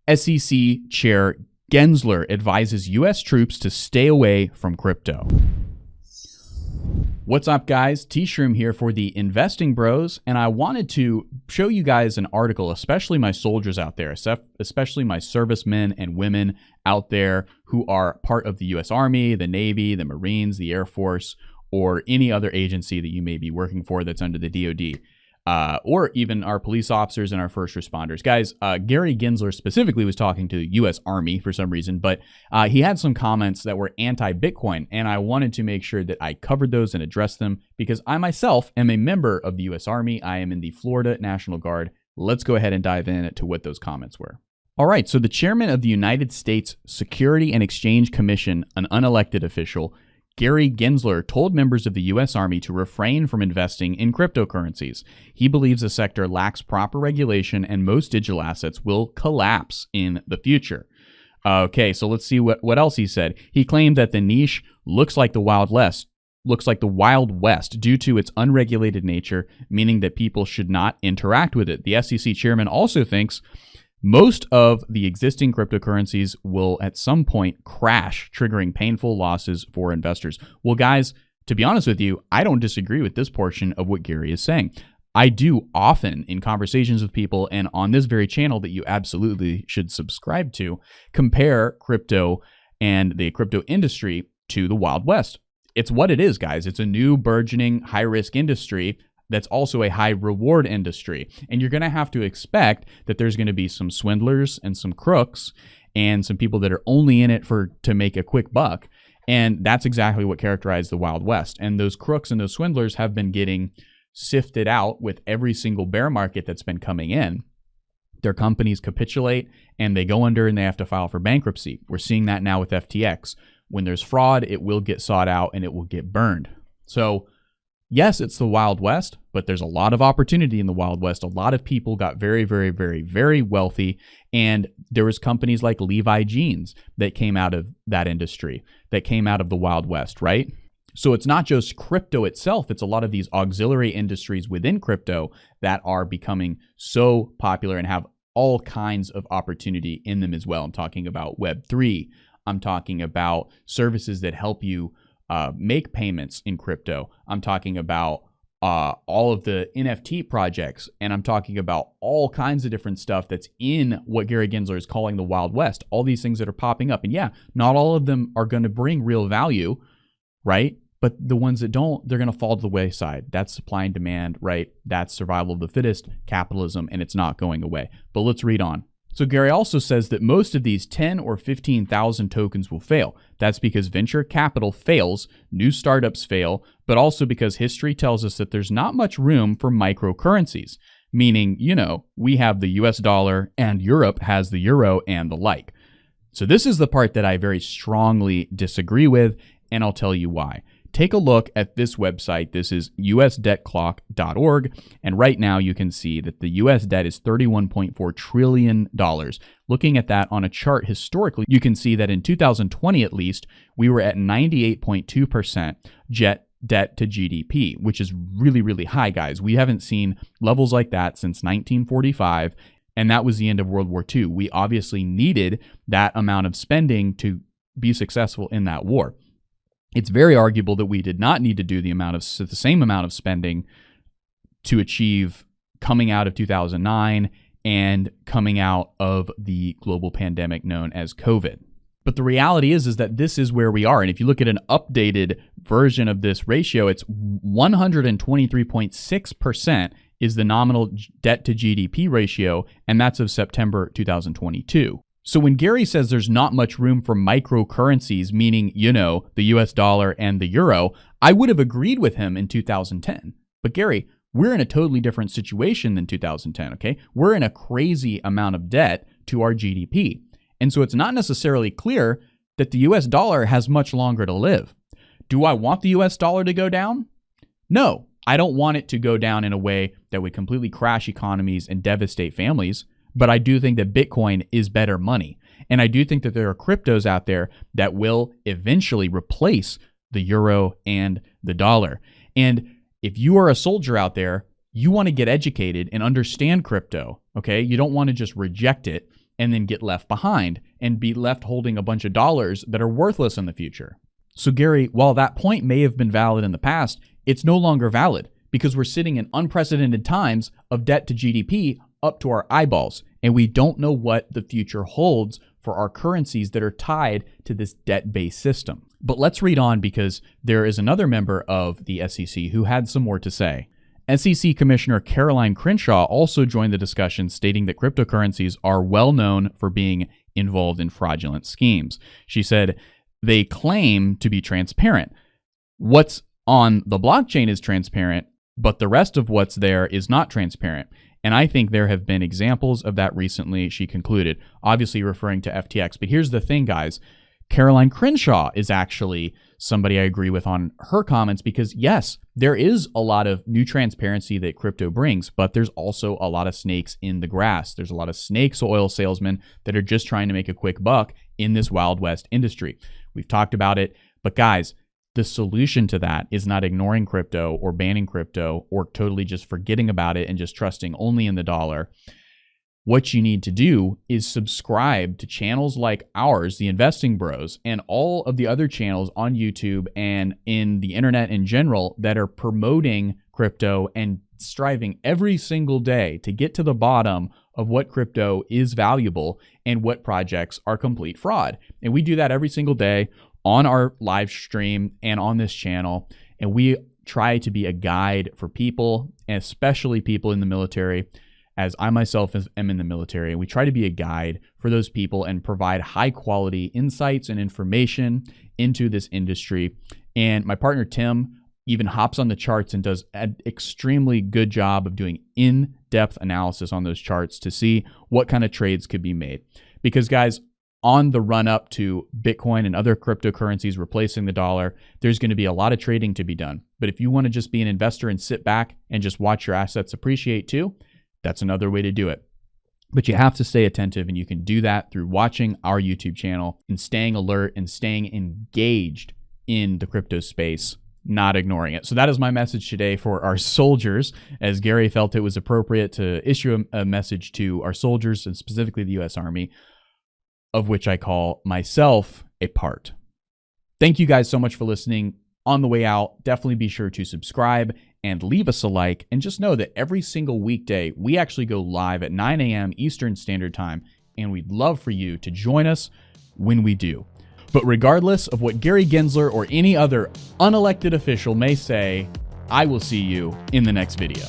SEC Chair Gensler advises U.S. troops to stay away from crypto. What's up, guys? Tshroom here for the Investing Bros, and I wanted to show you guys an article, especially my soldiers out there, especially my servicemen and women out there who are part of the U.S. Army, the Navy, the Marines, the Air Force, or any other agency that you may be working for that's under the DoD. Or even our police officers and our first responders. Guys, Gary Gensler specifically was talking to the U.S. Army for some reason, but he had some comments that were anti-Bitcoin, and I wanted to make sure that I covered those and addressed them because I myself am a member of the U.S. Army. I am in the Florida National Guard. Let's go ahead and dive into what those comments were. All right, so the chairman of the United States Security and Exchange Commission, an unelected official, Gary Gensler, told members of the U.S. Army to refrain from investing in cryptocurrencies. He believes the sector lacks proper regulation and most digital assets will collapse in the future. Okay, so let's see what else he said. He claimed that the niche looks like the Wild West due to its unregulated nature, meaning that people should not interact with it. The SEC chairman also thinks most of the existing cryptocurrencies will at some point crash, triggering painful losses for investors. Well, guys, to be honest with you, I don't disagree with this portion of what Gary is saying. I do often in conversations with people and on this very channel that you absolutely should subscribe to, compare crypto and the crypto industry to the Wild West. It's what it is, guys. It's a new burgeoning high-risk industry that's also a high reward industry. And you're going to have to expect that there's going to be some swindlers and some crooks and some people that are only in it to make a quick buck. And that's exactly what characterized the Wild West. And those crooks and those swindlers have been getting sifted out with every single bear market that's been coming in. Their companies capitulate and they go under and they have to file for bankruptcy. We're seeing that now with FTX. When there's fraud, it will get sought out and it will get burned. So yes, it's the Wild West, but there's a lot of opportunity in the Wild West. A lot of people got very, very, very, very wealthy, and there was companies like Levi Jeans that came out of that industry, that came out of the Wild West, right? So it's not just crypto itself, it's a lot of these auxiliary industries within crypto that are becoming so popular and have all kinds of opportunity in them as well. I'm talking about Web3. I'm talking about services that help you make payments in crypto. I'm talking about all of the NFT projects, and I'm talking about all kinds of different stuff that's in what Gary Gensler is calling the Wild West. All these things that are popping up. And yeah, not all of them are going to bring real value, right? But the ones that don't, they're going to fall to the wayside. That's supply and demand, right? That's survival of the fittest, capitalism, and it's not going away. But let's read on. So Gary also says that most of these 10 or 15,000 tokens will fail. That's because venture capital fails, new startups fail, but also because history tells us that there's not much room for microcurrencies, meaning, we have the US dollar and Europe has the euro and the like. So this is the part that I very strongly disagree with, and I'll tell you why. Take a look at this website. This is usdebtclock.org. And right now you can see that the US debt is $31.4 trillion. Looking at that on a chart historically, you can see that in 2020 at least, we were at 98.2% debt to GDP, which is really, really high, guys. We haven't seen levels like that since 1945. And that was the end of World War II. We obviously needed that amount of spending to be successful in that war. It's very arguable that we did not need to do the same amount of spending to achieve coming out of 2009 and coming out of the global pandemic known as COVID. But the reality is that this is where we are. And if you look at an updated version of this ratio, it's 123.6% is the nominal debt to GDP ratio, and that's of September 2022. So when Gary says there's not much room for microcurrencies, meaning, the US dollar and the euro, I would have agreed with him in 2010. But Gary, we're in a totally different situation than 2010, okay? We're in a crazy amount of debt to our GDP. And so it's not necessarily clear that the US dollar has much longer to live. Do I want the US dollar to go down? No, I don't want it to go down in a way that would completely crash economies and devastate families. But I do think that Bitcoin is better money. And I do think that there are cryptos out there that will eventually replace the euro and the dollar. And if you are a soldier out there, you want to get educated and understand crypto, okay? You don't want to just reject it and then get left behind and be left holding a bunch of dollars that are worthless in the future. So Gary, while that point may have been valid in the past, it's no longer valid because we're sitting in unprecedented times of debt to GDP up to our eyeballs, and we don't know what the future holds for our currencies that are tied to this debt-based system. But let's read on because there is another member of the SEC who had some more to say. SEC Commissioner Caroline Crenshaw also joined the discussion, stating that cryptocurrencies are well known for being involved in fraudulent schemes. She said they claim to be transparent. What's on the blockchain is transparent, but the rest of what's there is not transparent. And I think there have been examples of that recently, she concluded, obviously referring to FTX. But here's the thing, guys. Caroline Crenshaw is actually somebody I agree with on her comments because, yes, there is a lot of new transparency that crypto brings, but there's also a lot of snakes in the grass. There's a lot of snakes, oil salesmen that are just trying to make a quick buck in this Wild West industry. We've talked about it, but guys, the solution to that is not ignoring crypto or banning crypto or totally just forgetting about it and just trusting only in the dollar. What you need to do is subscribe to channels like ours, the Investing Bros, and all of the other channels on YouTube and in the internet in general that are promoting crypto and striving every single day to get to the bottom of what crypto is valuable and what projects are complete fraud. And we do that every single day on our live stream and on this channel. And we try to be a guide for people, and especially people in the military, as I myself am in the military. And we try to be a guide for those people and provide high quality insights and information into this industry. And my partner, Tim, even hops on the charts and does an extremely good job of doing in-depth analysis on those charts to see what kind of trades could be made. Because guys, on the run up to Bitcoin and other cryptocurrencies replacing the dollar, there's going to be a lot of trading to be done. But if you want to just be an investor and sit back and just watch your assets appreciate too, that's another way to do it. But you have to stay attentive, and you can do that through watching our YouTube channel and staying alert and staying engaged in the crypto space, not ignoring it. So that is my message today for our soldiers, as Gary felt it was appropriate to issue a message to our soldiers, and specifically the U.S. Army, of which I call myself a part. Thank you guys so much for listening. On the way out, definitely be sure to subscribe and leave us a like. And just know that every single weekday, we actually go live at 9 a.m. Eastern Standard Time. And we'd love for you to join us when we do. But regardless of what Gary Gensler or any other unelected official may say, I will see you in the next video.